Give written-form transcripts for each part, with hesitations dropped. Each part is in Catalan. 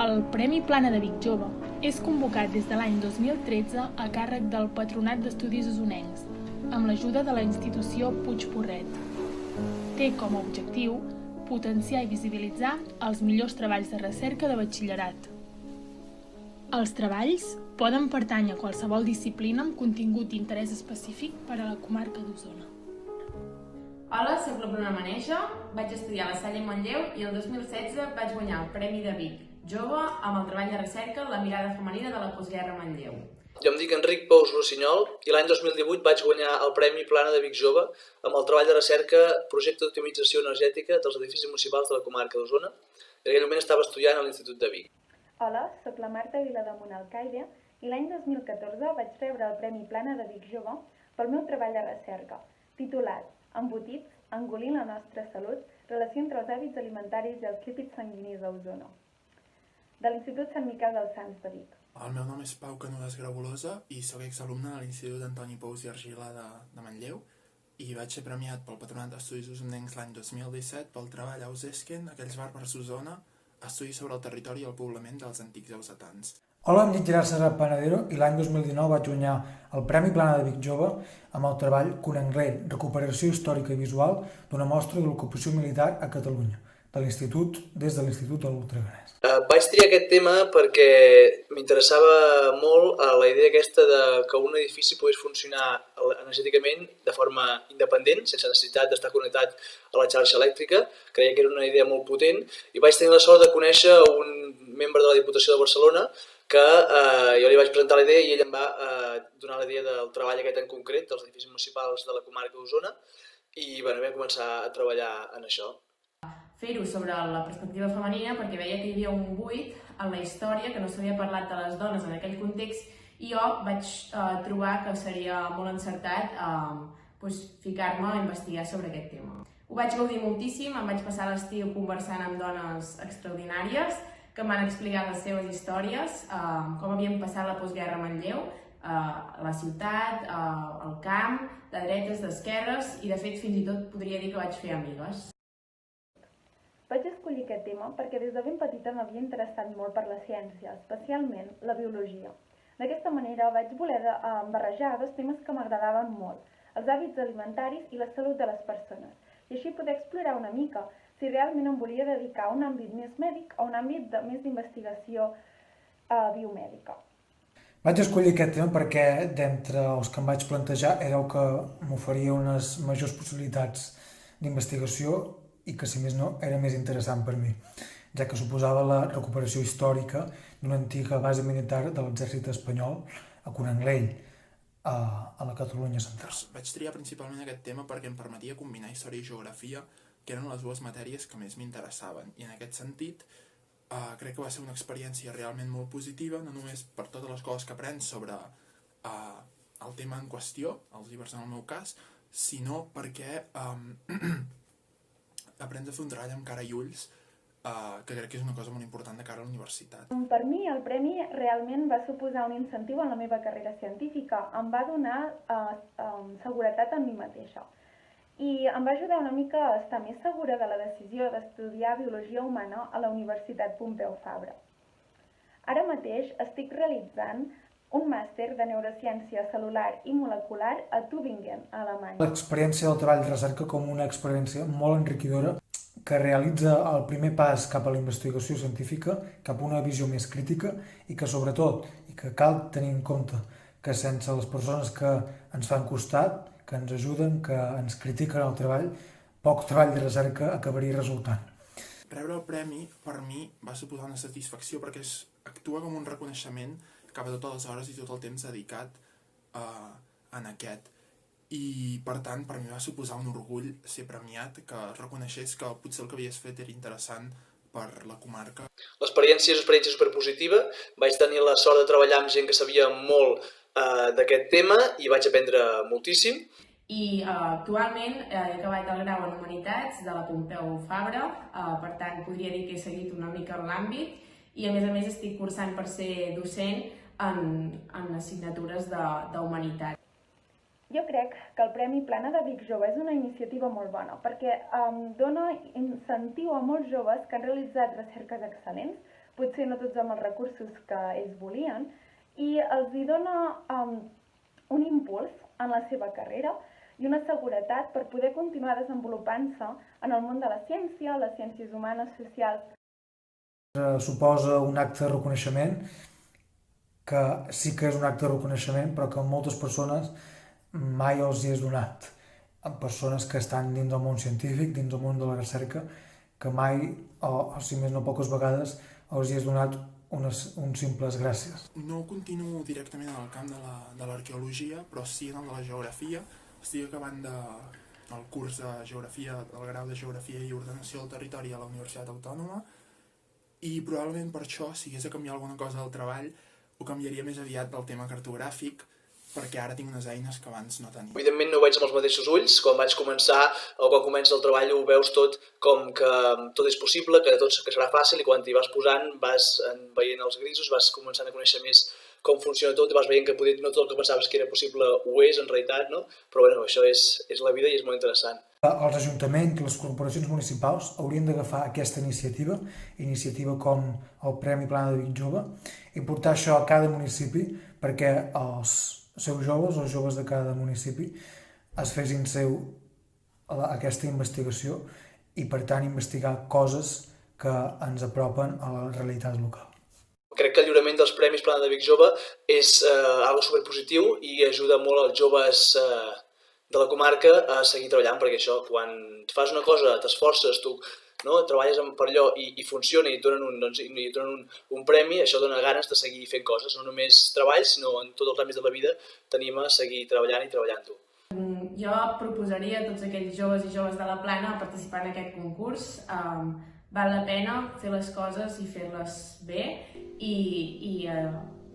El Premi Plana de Vic Jove és convocat des de l'any 2013 a càrrec del Patronat d'Estudis Osonencs, amb l'ajuda de la institució Puig Porret. Té com a objectiu potenciar i visibilitzar els millors treballs de recerca de batxillerat. Els treballs poden pertànyer a qualsevol disciplina amb contingut d'interès específic per a la comarca d'Osona. Hola, soc la Bruna Maneja, vaig estudiar a la Salle Manlleu i el 2016 vaig guanyar el Premi de Vic Jove amb el treball de recerca La mirada femenina de la postguerra Manlleu. Jo em dic Enric Pous Rossinyol i l'any 2018 vaig guanyar el Premi Plana de Vic Jove amb el treball de recerca Projecte d'optimització energètica dels edificis municipals de la comarca d'Osona. En aquell moment estava estudiant a l'Institut de Vic. Hola, soc la Marta Vilademunt Alcaide i l'any 2014 vaig rebre el Premi Plana de Vic Jove pel meu treball de recerca, titulat Embotits, engolint la nostra salut, relació entre els hàbits alimentaris i els lípids sanguinis a Osona, de l'Institut Sant Miquel dels Sants de Vic. El meu nom és Pau Canudas Grabolosa i soc exalumne de l'Institut Antoni Pous i Argila de Manlleu i vaig ser premiat pel Patronat d'Estudis Osonencs l'any 2017 pel treball Ausesquen, aquells bàrbars d'Osona, estudis sobre el territori i el poblament dels antics eusetans. Hola, em dic Gerard César Panadero i l'any 2019 vaig guanyar el Premi Plana de Vic Jove amb el treball Conanglell, recuperació històrica i visual d'una mostra de l'ocupació militar a Catalunya, des de l'Institut de l'Ultraganès. Vaig triar aquest tema perquè m'interessava molt la idea aquesta de que un edifici pogués funcionar energèticament de forma independent, sense necessitat d'estar connectat a la xarxa elèctrica. Creia que era una idea molt potent i vaig tenir la sort de conèixer un membre de la Diputació de Barcelona que jo li vaig presentar la idea i ell em va donar la idea del treball aquest en concret, dels edificis municipals de la comarca d'Osona, i vam començar a treballar en això. Fer-ho sobre la perspectiva femenina perquè veia que hi havia un buit en la història, que no s'havia parlat de les dones en aquell context, i jo vaig trobar que seria molt encertat ficar-me a investigar sobre aquest tema. Ho vaig gaudir moltíssim, em vaig passar l'estiu conversant amb dones extraordinàries que m'han explicat les seves històries, com havien passat la postguerra a Manlleu, la ciutat, el camp, de dretes, d'esquerres, i de fet fins i tot podria dir que vaig fer amigues. Vaig escollir aquest tema perquè des de ben petita m'havia interessat molt per la ciència, especialment la biologia. D'aquesta manera vaig voler barrejar dos temes que m'agradaven molt, els hàbits alimentaris i la salut de les persones, i així poder explorar una mica si realment em volia dedicar a un àmbit més mèdic o un àmbit més d'investigació biomèdica. Vaig escollir aquest tema perquè, d'entre els que em vaig plantejar, era el que m'oferia unes majors possibilitats d'investigació i que, si més no, era més interessant per mi, ja que suposava la recuperació històrica d'una antiga base militar de l'exèrcit espanyol a Conanglell, a la Catalunya central. Vaig triar principalment aquest tema perquè em permetia combinar història i geografia, que eren les dues matèries que més m'interessaven, i en aquest sentit crec que va ser una experiència realment molt positiva, no només per totes les coses que aprens sobre el tema en qüestió, els llibres en el meu cas, sinó perquè aprens a fer un treball amb cara i ulls, que crec que és una cosa molt important de cara a la universitat. Per mi el premi realment va suposar un incentiu en la meva carrera científica, em va donar seguretat en mi mateixa i em va ajudar una mica a estar més segura de la decisió d'estudiar Biologia Humana a la Universitat Pompeu Fabra. Ara mateix estic realitzant un màster de neurociència cel·lular i molecular a Tübingen, a Alemanya. L'experiència del treball de recerca com una experiència molt enriquidora que realitza el primer pas cap a la investigació científica, cap a una visió més crítica i que sobretot, i que cal tenir en compte que sense les persones que ens fan costat, que ens ajuden, que ens critiquen el treball, poc treball de recerca acabaria resultant. Rebre el premi, per mi, va suposar una satisfacció perquè actua com un reconeixement cap a totes les hores i tot el temps dedicat en aquest. I, per tant, per mi va suposar un orgull ser premiat, que reconeixés que potser el que havies fet era interessant per la comarca. L'experiència és una experiència superpositiva. Vaig tenir la sort de treballar amb gent que sabia molt d'aquest tema i vaig aprendre moltíssim. I actualment he acabat el grau en Humanitats de la Pompeu Fabra, per tant podria dir que he seguit una mica en l'àmbit i a més estic cursant per ser docent en assignatures d'Humanitats. Jo crec que el Premi Plana de Vic Jove és una iniciativa molt bona perquè dona incentiu a molts joves que han realitzat recerques excel·lents potser no tots amb els recursos que ells volien, i els hi dona un impuls en la seva carrera i una seguretat per poder continuar desenvolupant-se en el món de la ciència, les ciències humanes, socials. Suposa un acte de reconeixement, que sí que és un acte de reconeixement, però que a moltes persones mai els hi és donat. Amb persones que estan dins del món científic, dins del món de la recerca, que mai, o si més no poques vegades, els hi és donat uns simples gràcies. No continuo directament en el camp de l'arqueologia, però sí en el de la geografia. Estic acabant el curs de geografia, el grau de geografia i ordenació del territori a la Universitat Autònoma, i probablement per això, si hagués de canviar alguna cosa del treball, ho canviaria més aviat del tema cartogràfic, perquè ara tinc unes eines que abans no tenia. Evidentment no ho veig amb els mateixos ulls. Quan vaig començar o quan comença el treball ho veus tot com que tot és possible, que tot serà fàcil, i quan t'hi vas posant vas veient els grisos, vas començant a conèixer més com funciona tot i vas veient que potser no tot el que pensaves que era possible ho és en realitat, no? Però bueno, això és la vida i és molt interessant. Els ajuntaments i les corporacions municipals haurien d'agafar aquesta iniciativa com el Premi Plana de Vic Jove, i portar això a cada municipi perquè els seus joves, els joves de cada municipi, es fessin seu aquesta investigació i, per tant, investigar coses que ens apropen a la realitat local. Crec que el lliurament dels Premis Plana de Vic Jove és algo superpositiu i ajuda molt als joves de la comarca a seguir treballant, perquè això, quan fas una cosa, t'esforces, tu treballes per allò i funciona i et donen un premi, això dona ganes de seguir fent coses, no només treball, sinó en tots els àmbits de la vida t'anima a seguir treballant i treballant-ho. Jo proposaria a tots aquells joves i joves de la Plana a participar en aquest concurs. Val la pena fer les coses i fer-les bé, i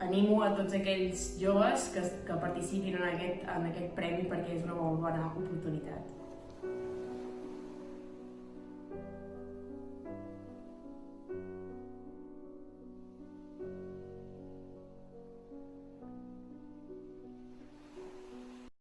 animo a tots aquells joves que participin en aquest premi perquè és una molt bona oportunitat.